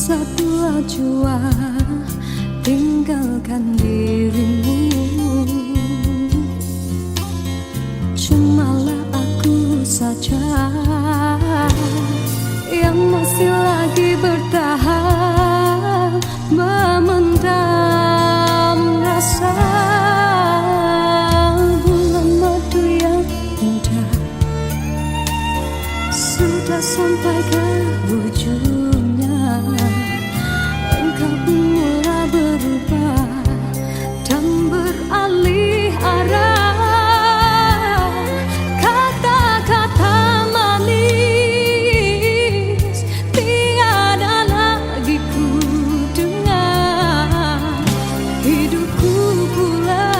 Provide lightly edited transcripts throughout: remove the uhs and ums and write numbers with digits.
satu jua tinggalkan dirimu. Cumalah aku saja yang masih lagi bertahan memendam rasa. Bulan madu yang indah sudah sampai ke ujungnya. Engkau pun mulai berubah dan beralih arah. Kata-kata manis tiada lagi ku dengar. Hidupku pula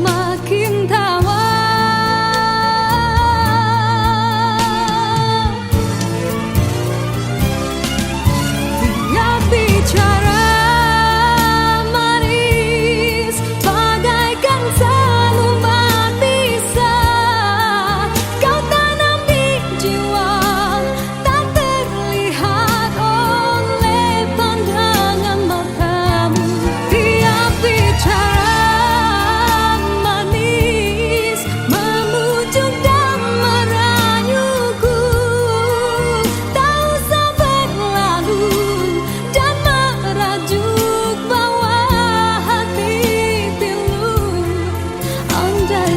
makin tawar.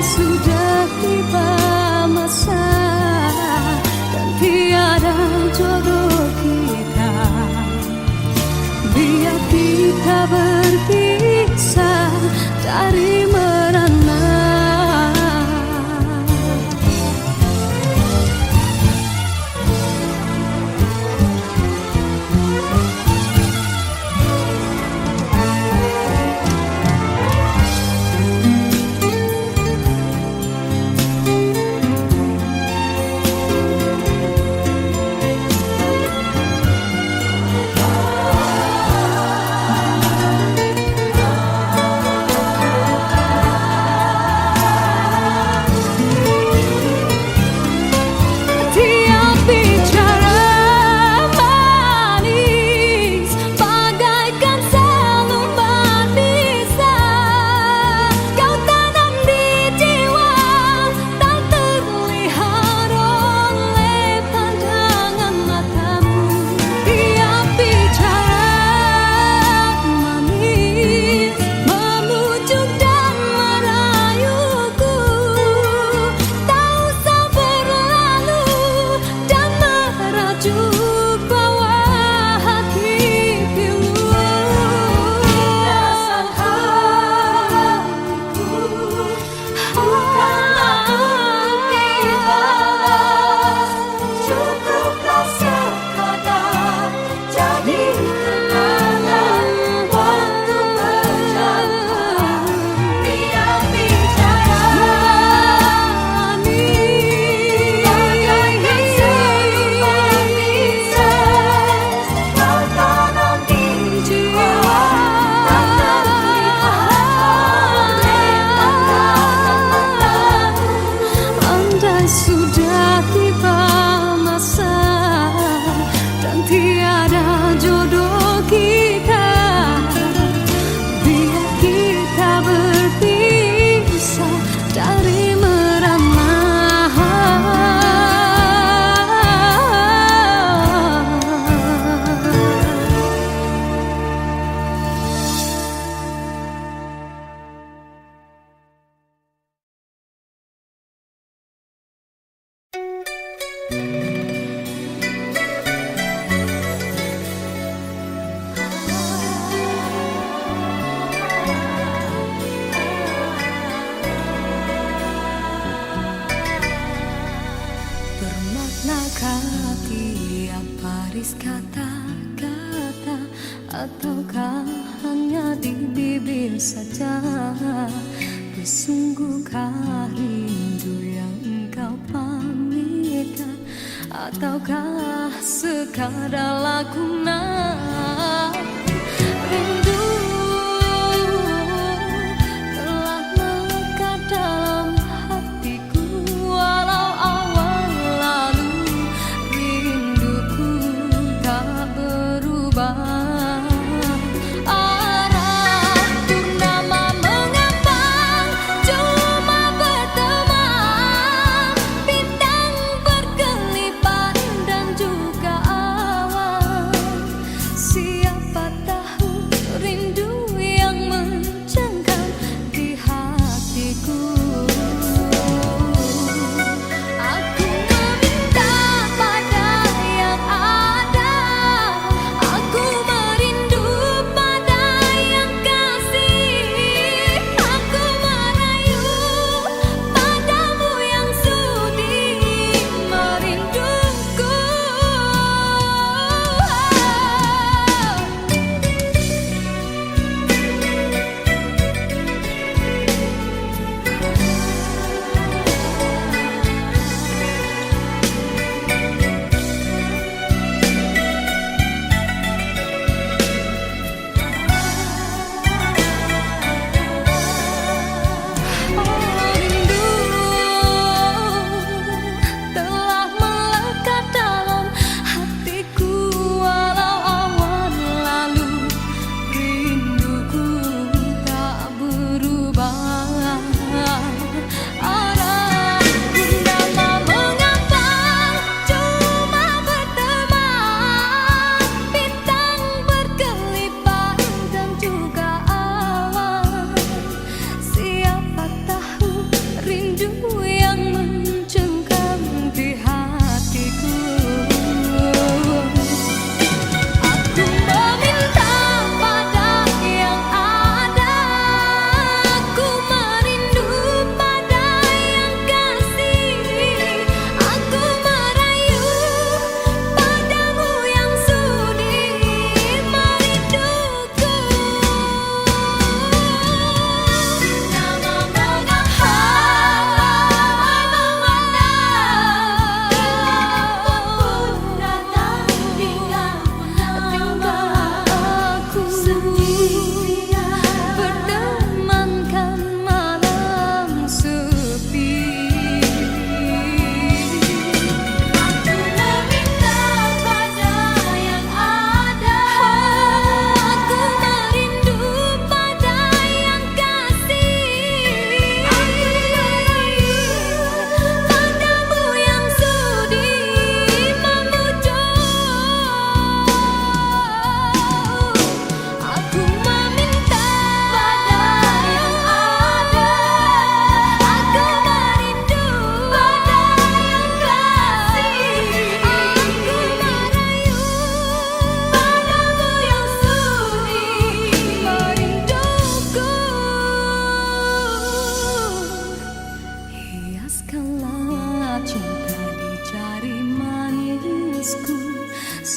Sudah tiba masa dan tiada jodoh kita. Biar kita berpisah dari merana. Sudah tiba masa dan tiada jodoh kita. Biar kita berpisah dari merana. Bermaknakah tiap baris kata-kata, ataukah hanya di bibir saja? Bersungguhkah rindu yang engkau pamitkan, ataukah sekadar lakonan? Rindu telah melekat dalam hatiku, walau awal lalu rinduku tak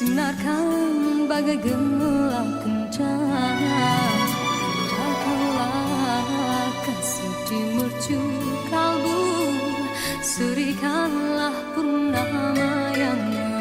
Sinarkan bagai gemilang kencana. Datanglah kasih di mercu kalbu, serikanlah purnama yang merindu.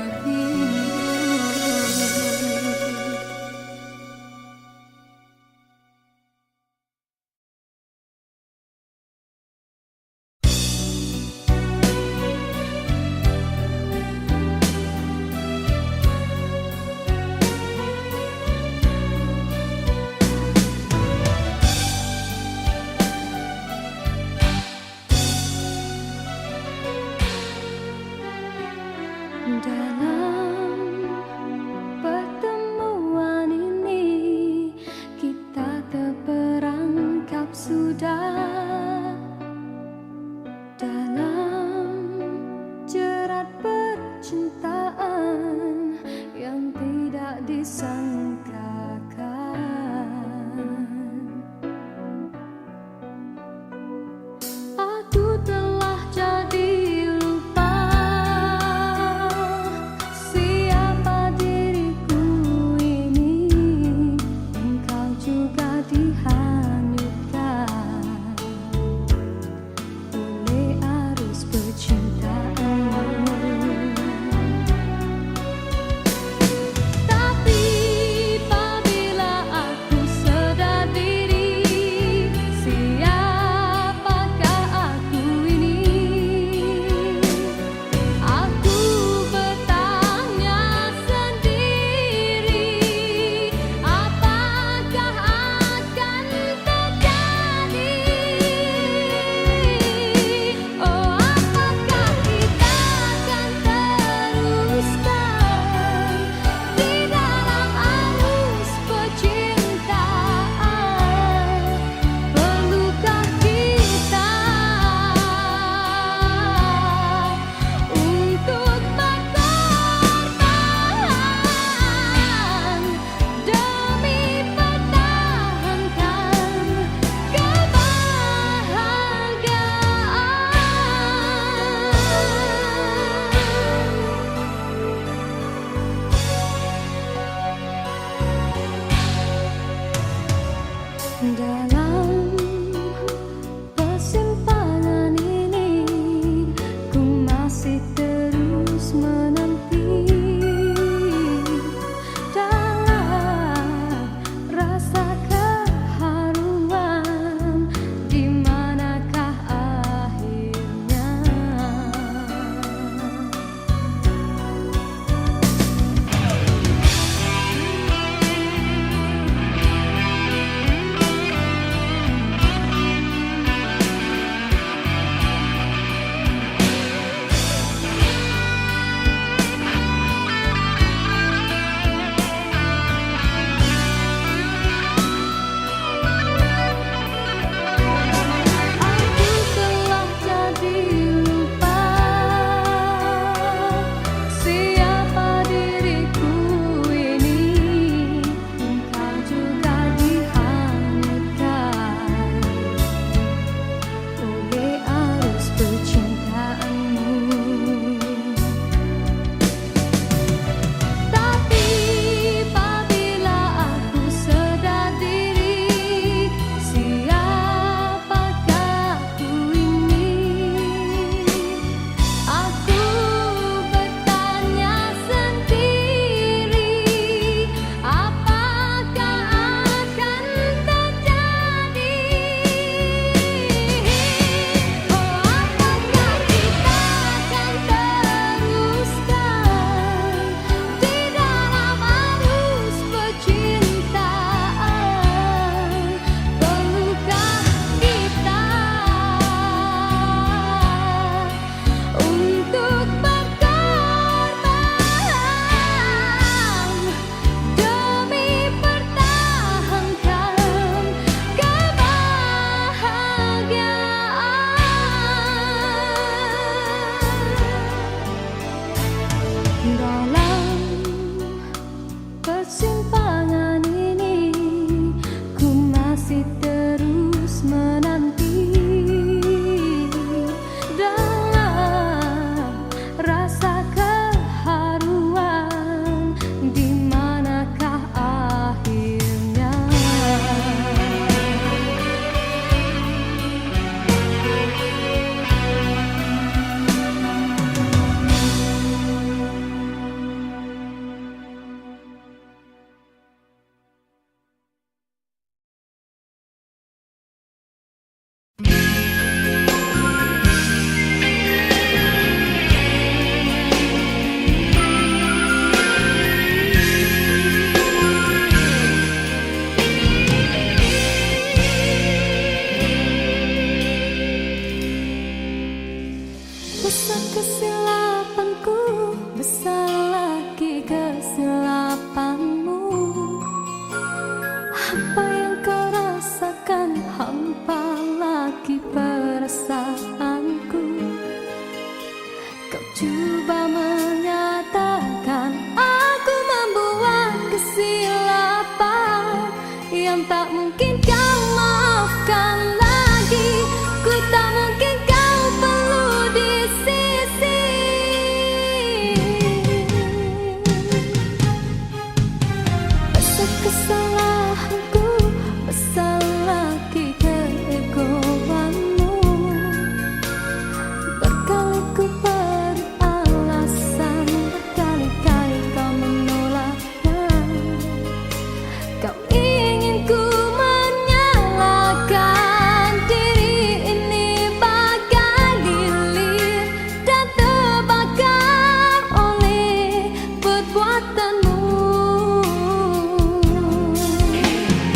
perbuatanmu.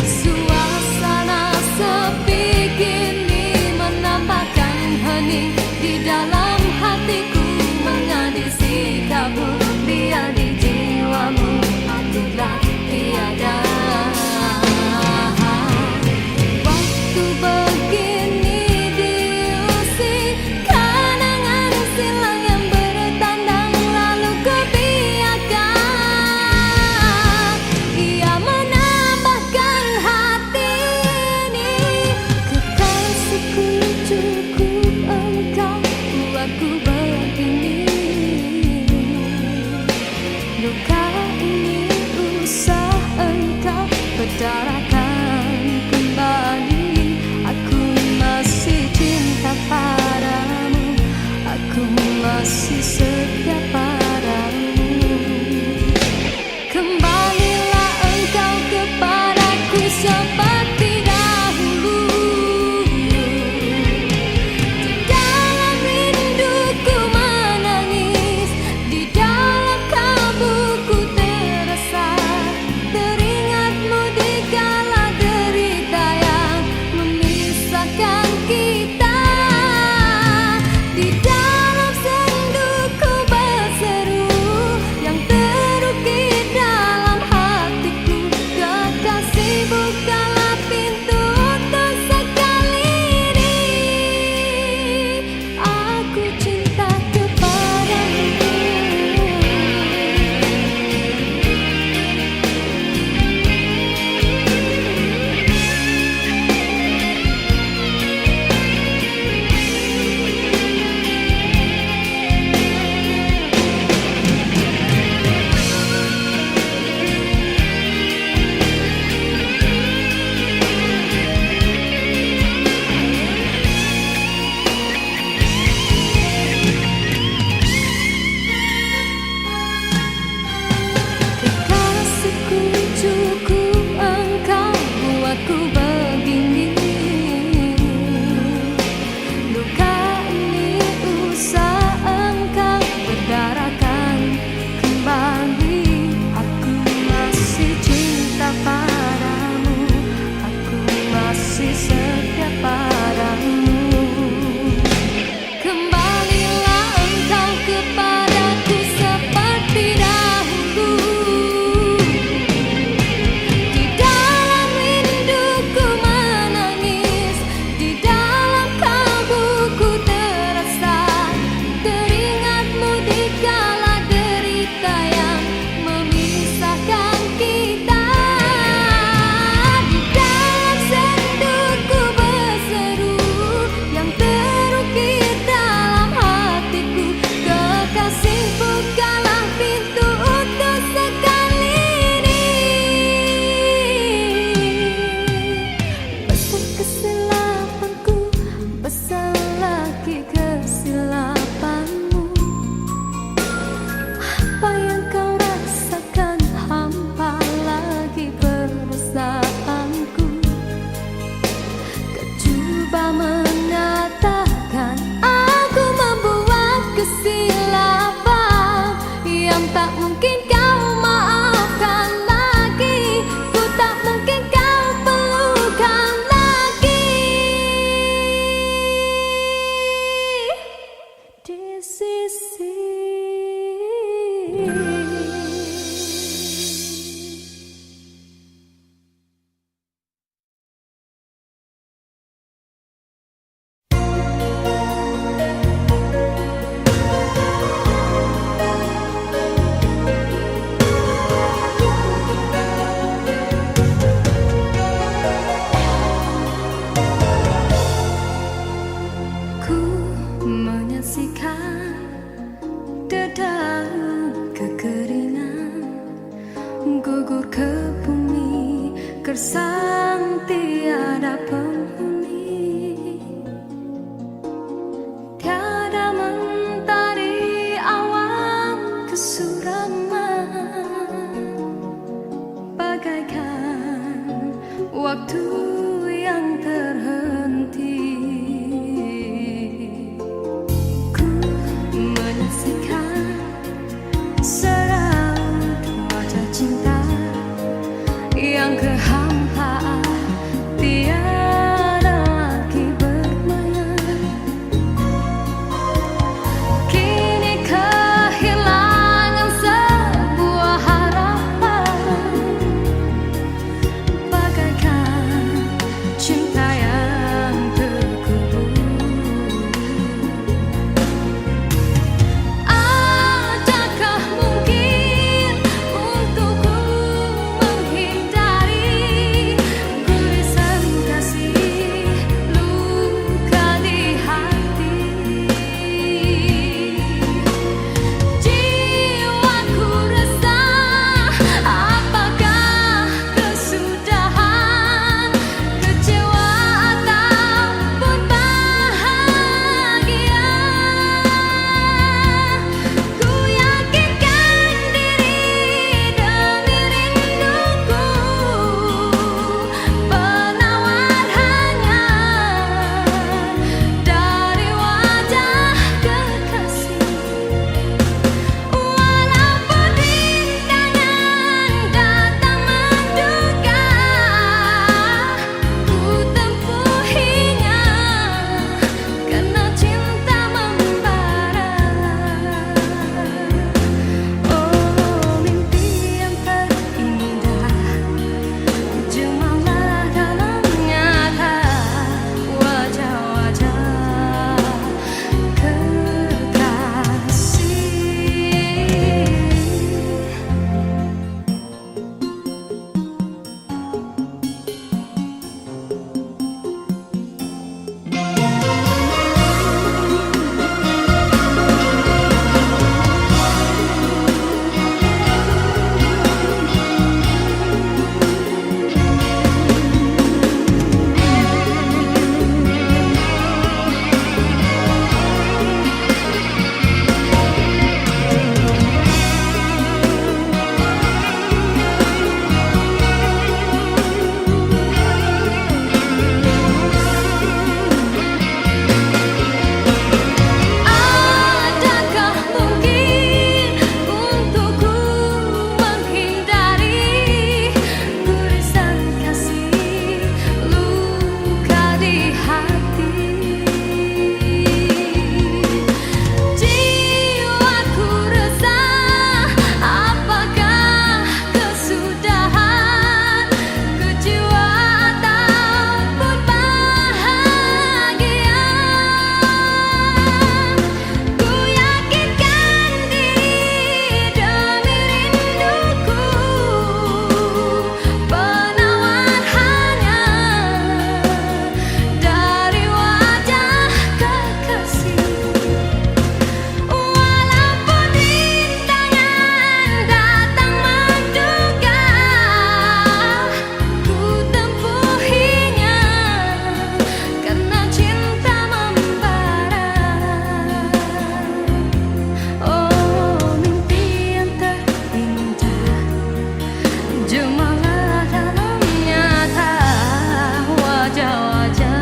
Suasana sepi kini menambahkan hening di dalam hatiku, mengadi sikapmu dia di jiwamu, akulah tiada. Waktu begini diusik kenangan silam yang bertandang, lalu ku biarkan ia menambahkan hati ini. Kekasihku cukup engkau buatku begini. Luka ini usah engkau berdarakan kembali. Aku masih cinta padamu, aku masih setia padamu. Kembalilah engkau kepadaku seperti dahulu. Di dalam rinduku menangis, di dalam kalbuku terasa, teringatmu di kala derita yang memisahkan kita. Di dalam senduku berseru yang terukir dalam hatiku, kekasih bukalah pintu untuk sekali ini. Aku cinta kepadamu. Kekasihku cukup engkau buatku begini. Luka ini usah engkau berdarakan kembali. Aku masih cinta padamu, aku masih setia padamu. Kembalilah engkau kepadaku seperti dahulu. Di dalam rinduku menangis, di dalam kalbuku terasa, teringatmu di kala derita yang memisahkan kita. Di dalam senduku berseru yang terukir dalam hatiku, kekasih bukalah pintu untuk sekali ini. Besar kesilapanku, besar lagi kesilapanmu. Apa yang kau rasakan, hampa lagi perasaanku. Kau coba mengatakan aku membuat kesilapan yang tak mungkin kau maafkan lagi. Ku tak mungkin kau pelukan lagi. Di sisi ku menyaksikan dedaun kekeringan gugur ke bumi, gersang tiada penghuni. Tiada mentari awan kesuraman, bagaikan waktu yang terhenti. Ku menyaksikan serau Jumalah dalam nyata wajah-wajah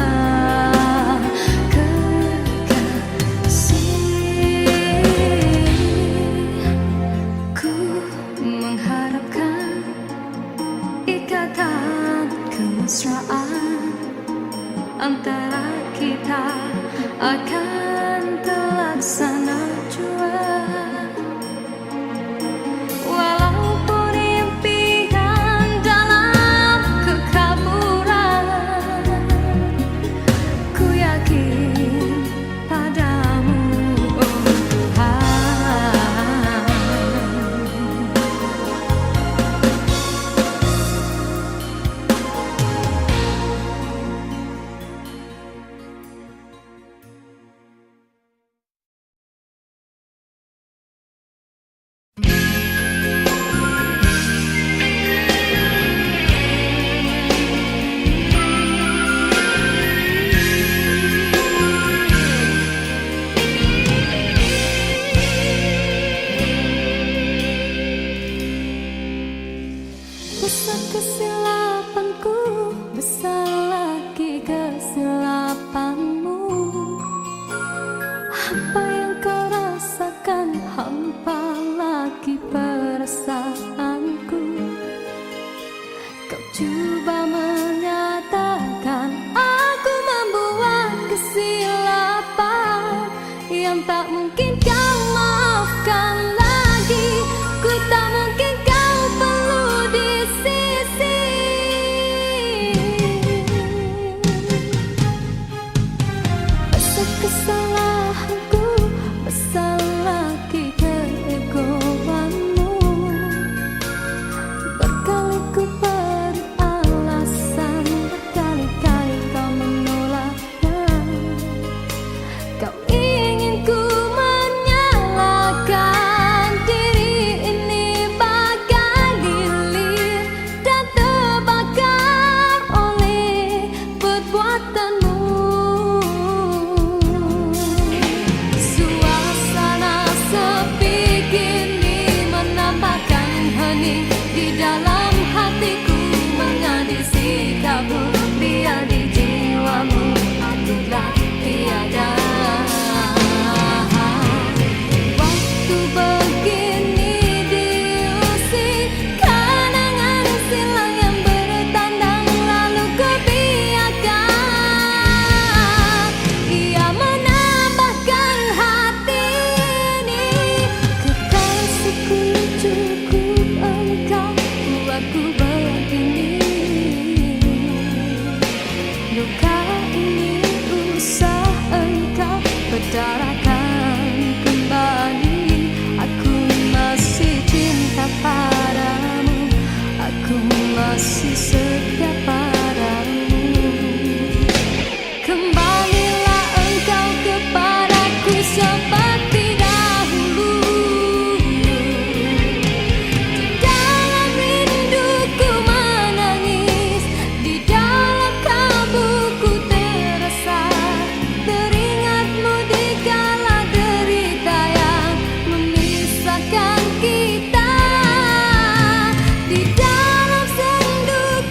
kekasih. Ku mengharapkan ikatan kemesraan antara kita akan terlaksana jua. Walaupun impian dalam kekaburan, ku yakin padamu, oh Tuhan. Besar kesilapanku, besar lagi kesilapanmu. Apa yang kau rasakan, hampa lagi perasaanku. Kau coba menyatakan aku membuat kesilapan yang tak mungkin kau maafkan lagi. Ku tak mungkin kau perlu di sisi. Besar kesalahanku, besar lagi keegoanmu. Berkali ku beri alasan, berkali-kali kau menolaknya. Kau ingin ku menyalahkan diri ini bagai lilin dan terbakar oleh perbuatanmu. Suasana sepi kini menambahkan hening di dalam hatiku, mengadi sikapmu biar di jiwamu akulah tiada. Waktu begini diusik kenangan silam yang bertandang, lalu ku biarkan ia menambahkan hati ini. Kekasihku cukup engkau buatku begini. Luka ini usah engkau berdarahkan kembali. Aku masih cinta padamu, aku masih setia padamu. Kembalilah engkau kepadaku seperti dahulu. Di dalam rinduku menangis, di dalam kalbuku terasa teringatmu di kala derita yang memisahkan kita. Di dalam sendu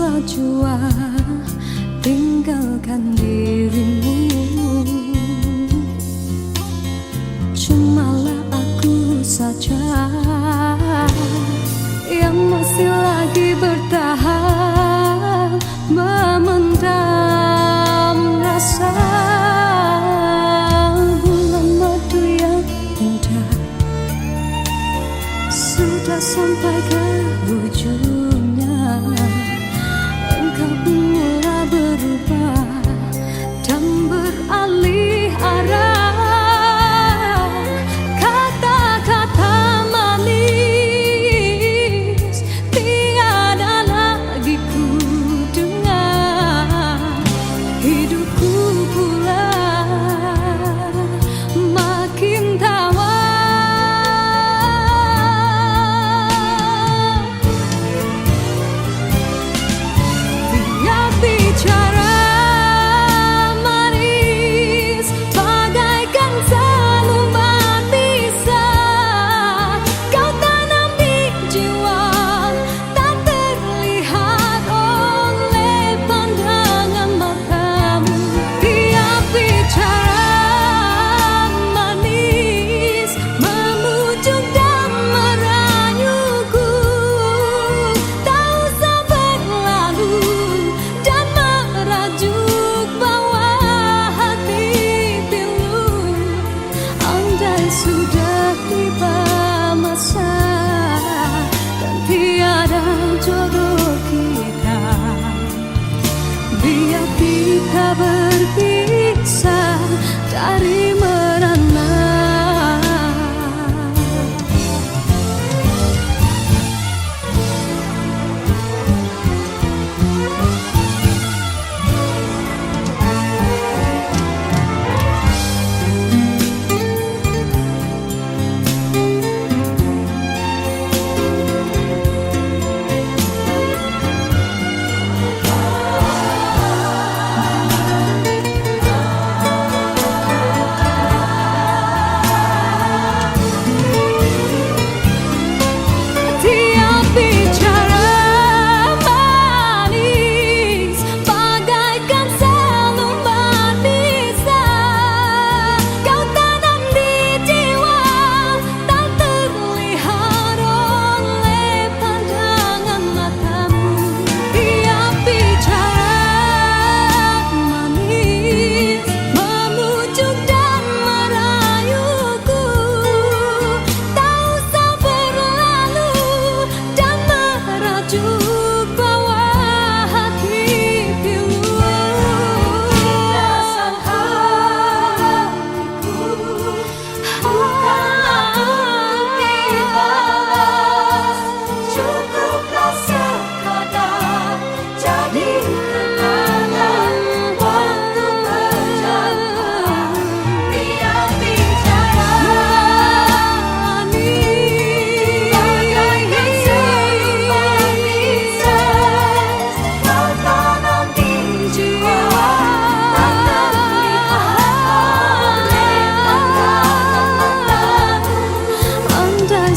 cuma jua tinggalkan dirimu. Cumalah aku saja yang masih lagi bertahan memendam rasa. Bulan madu yang indah sudah sampai ke ujungnya. Engkau pun mulai berubah dan beralih arah. Kata-kata manis tiada lagi ku dengar. Hidupku pula makin tawar. Sudah tiba masa dan tiada jodoh kita. Biar kita berpisah dari merana.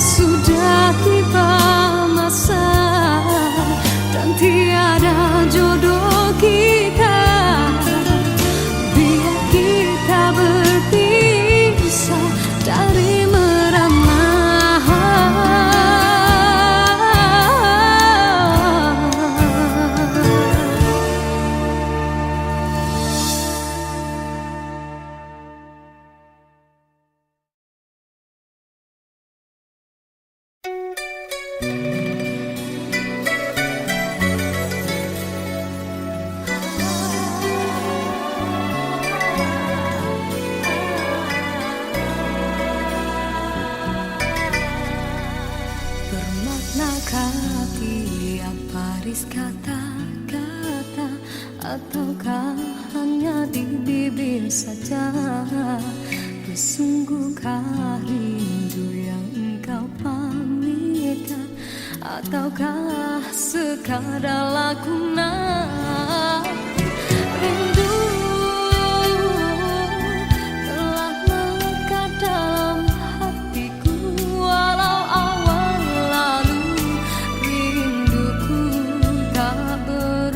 Sudah tiba masa dan tiada jodoh kita. Biar kita berpisah dari merana. Bermaknakah tiap baris kata-kata, ataukah hanya di bibir saja? Bersungguhkah rindu yang engkau pamitkan, ataukah sekadar lakonan? Rindu telah melekat dalam hatiku, walau awal lalu rinduku tak ber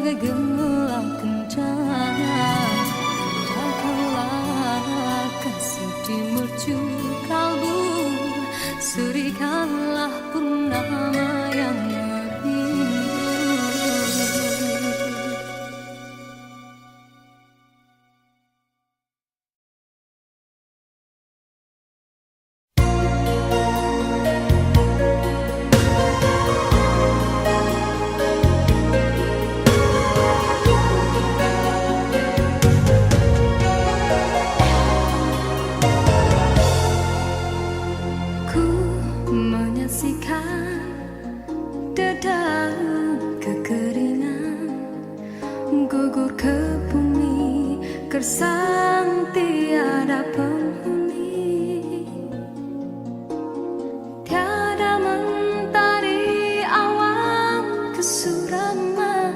bagai gemuruh kencana. Datanglah kasih di mercu kalbu, surikanlah purnama yang merindu. Menyaksikan dedaun kekeringan gugur ke bumi, gersang tiada penghuni. Tiada mentari awan kesuraman,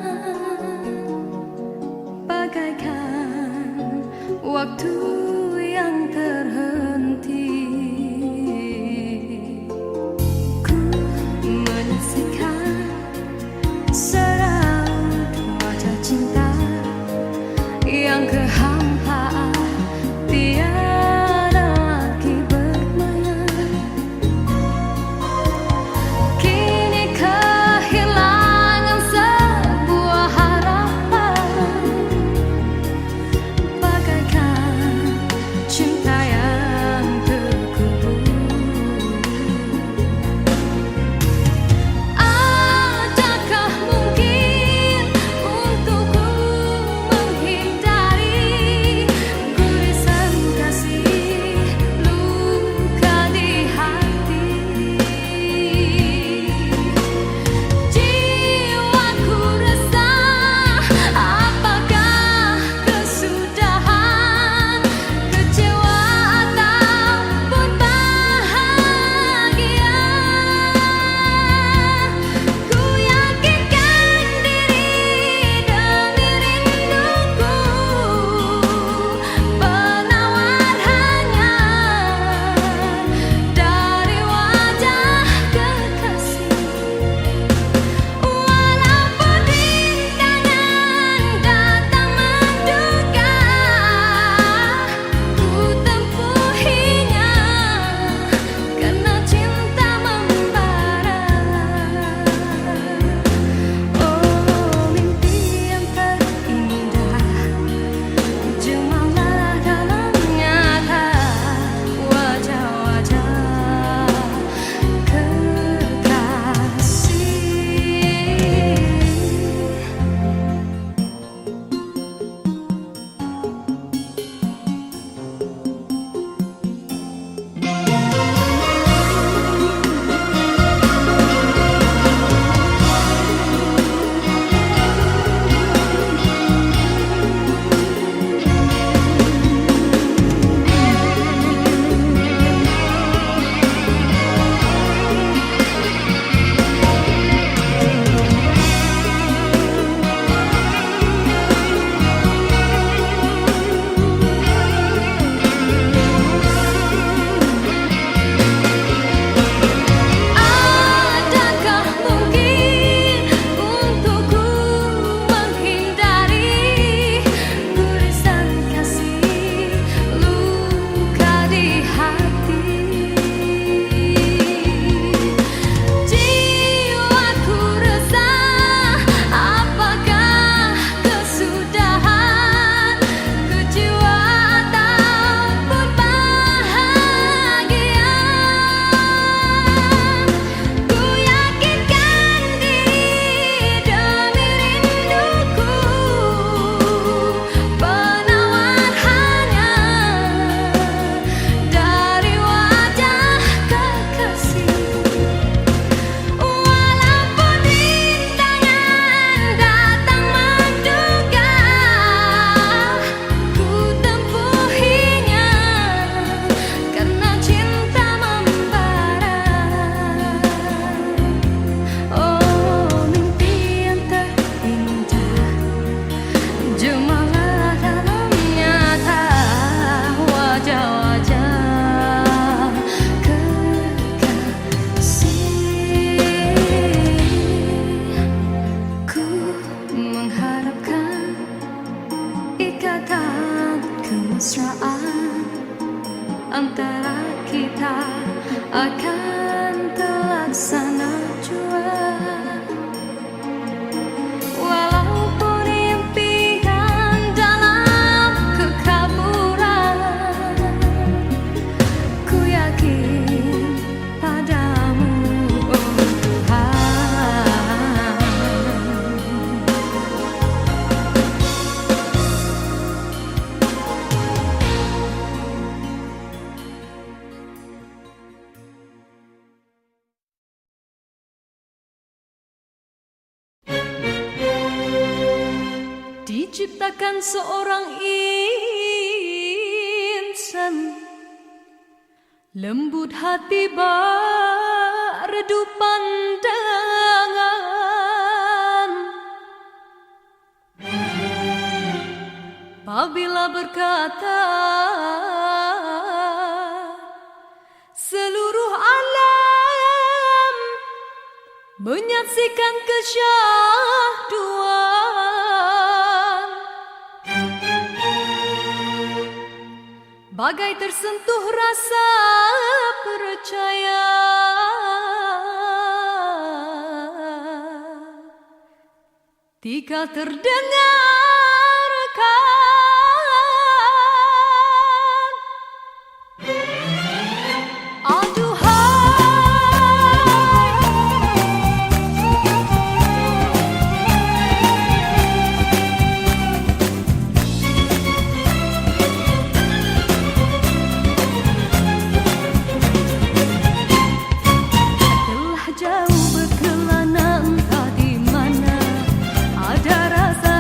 bagaikan waktu yang terhenti. Yang kehampaan tiada lagi bermain, kini kehilangan sebuah harapan, bagaikan kemesraan antara kita akan terlaksana jua. Walaupun impian dalam kekaburan, ku yakin padamu, oh Tuhan. Diciptakan seorang insan, lembut hati redup pandangan. Apabila berkata seluruh alam menyaksikan kesyahduan, bagai tersentuh rasa percaya. Tika terdengarkan, telah jauh berkelana entah di mana ada rasa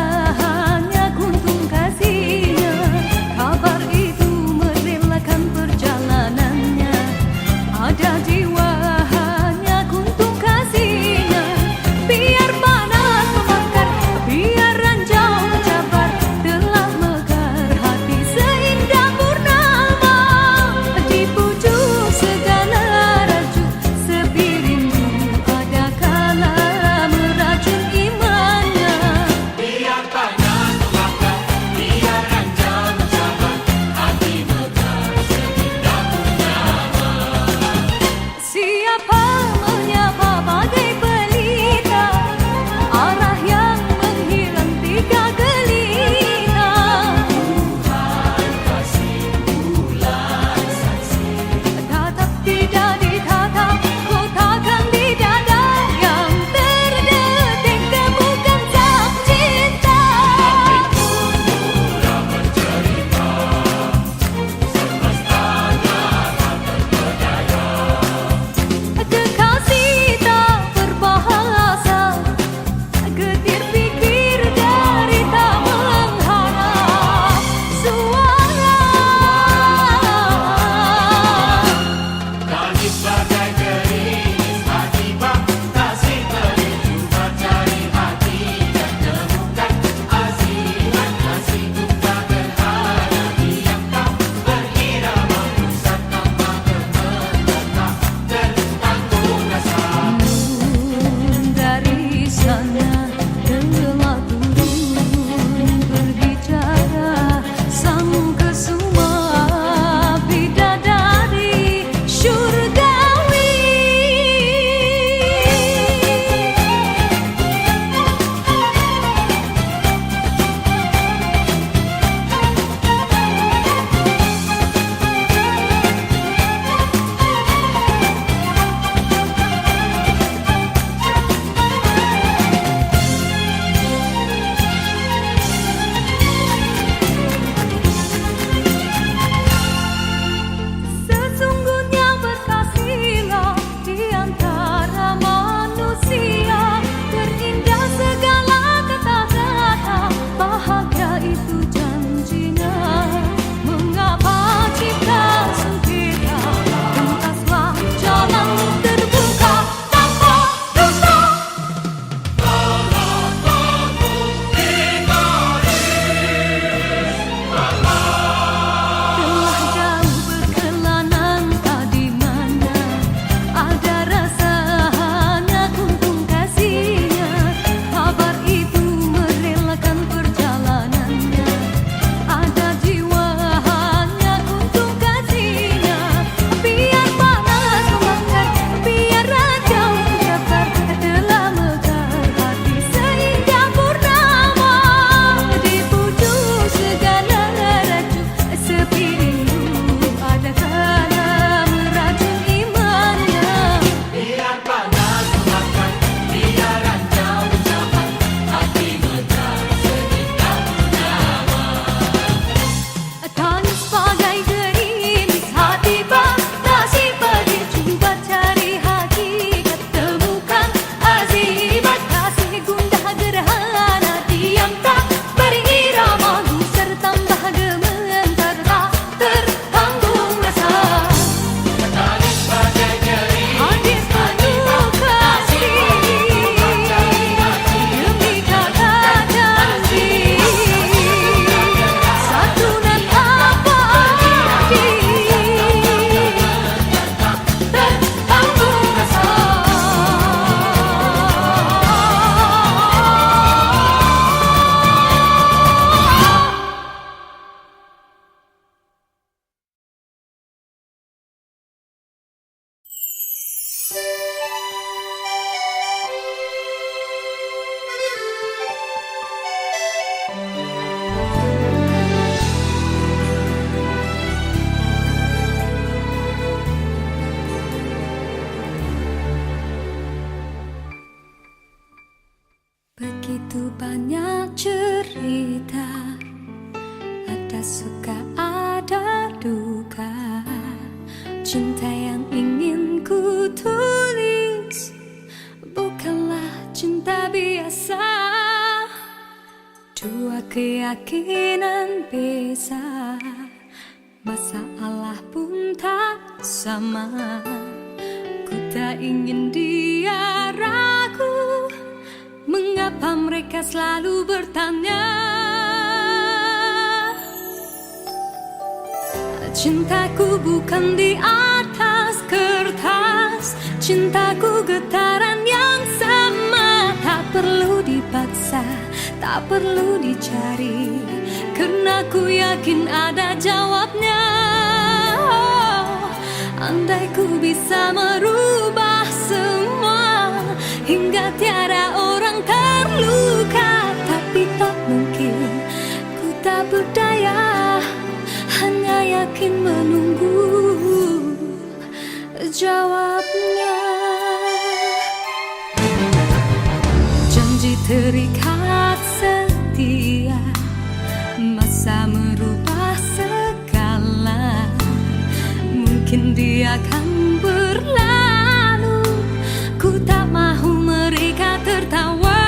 suka ada duka. Cinta yang ingin ku tulis bukanlah cinta biasa. Dua keyakinan beza, masalah pun tak sama. Ku tak ingin dia ragu, mengapa mereka selalu bertanya. Cintaku bukan di atas kertas, cintaku getaran yang sama. Tak perlu dipaksa, tak perlu dicari, karena ku yakin ada jawabnya. Andai ku bisa merubah semua, hingga tiada orang terluka, tapi tak mungkin, ku tak berdaya, hanya yakin menunggu jawabnya. Janji terikat setia, masa merubah segala. Mungkin dia akan berlalu, ku tak mahu mereka tertawa.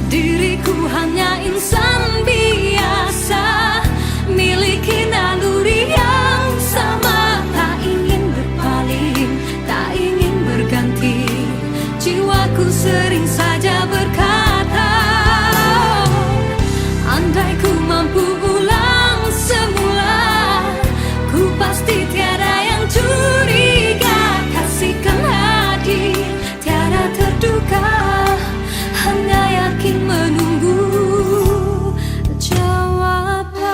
Diriku hanya insan biasa, miliki naluri yang sama. Tak ingin berpaling, tak ingin berganti, jiwaku sering saja berkata, andai ku mampu ulang semula, ku pasti tiada yang curiga. Kasihkan hati, tiada terduga, hanya yakin menunggu jawaban.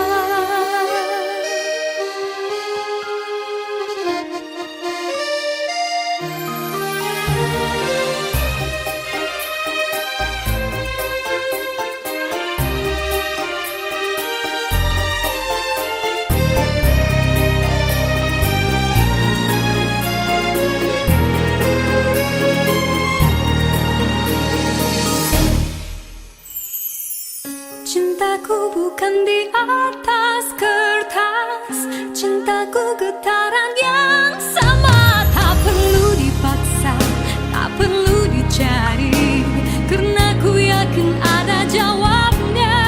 Cintaku bukan di atas kertas, cintaku getaran yang sama. Tak perlu dipaksa, tak perlu dicari, karena ku yakin ada jawabnya.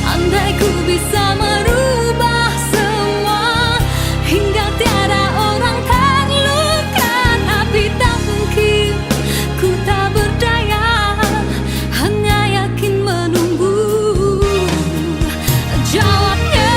Andai ku bisa merubah semua, hingga tiada orang terluka, tapi tak mungkin, ku tak berdaya, hanya yakin menunggu jawabnya.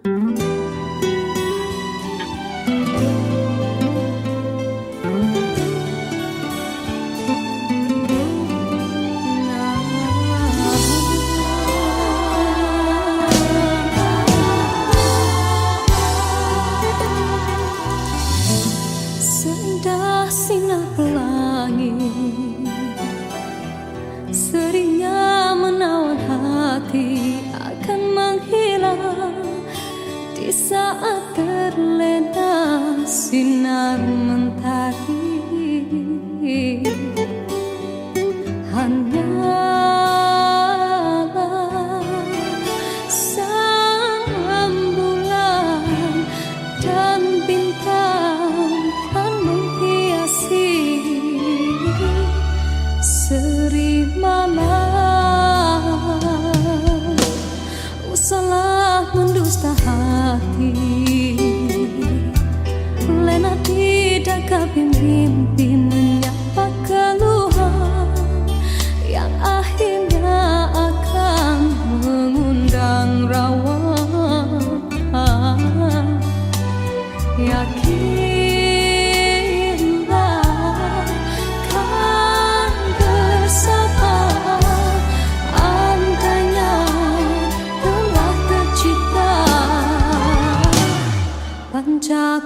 Seindah sinar pelangi seringnya menawan hati akan menghilang di saat terlena sinar mentari. Hanyalah sang rembulan dan bintang kan menghiasi seri malam. Usahlah mendusta hati, lena tidak kabin mimpi menyapa keluhan yang akhirnya akan mengundang rawa. Yakinlah kan bersama, andainya telah tercipta panca